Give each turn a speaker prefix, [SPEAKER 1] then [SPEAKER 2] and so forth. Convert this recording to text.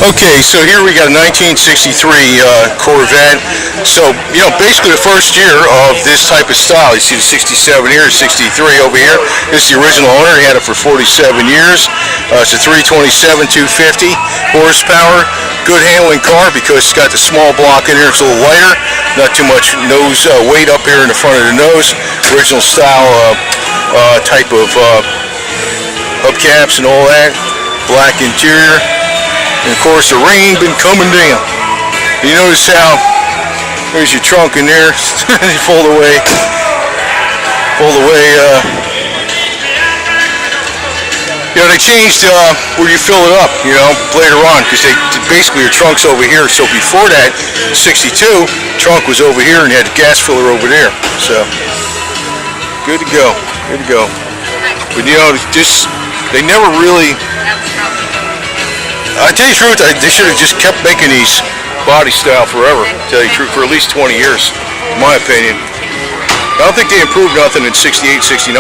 [SPEAKER 1] Okay, so here we got a 1963 Corvette. So, basically the first year of this type of style. You see the 67 here, 63 over here. This is the original owner. He had it for 47 years. It's a 327, 250 horsepower. Good handling car because it's got the small block in here. It's a little lighter. Not too much nose weight up here in the front of the nose. Original style type of hubcaps and all that. Black interior. And of course the rain been coming down. You notice how there's your trunk in there. Fold away. They changed where you fill it up, later on, because basically your trunk's over here. So before that, 62, trunk was over here and you had the gas filler over there. So good to go. But they never really. I tell you the truth, they should have just kept making these body style forever, to tell you the truth, for at least 20 years, in my opinion. I don't think they improved nothing in 68, 69.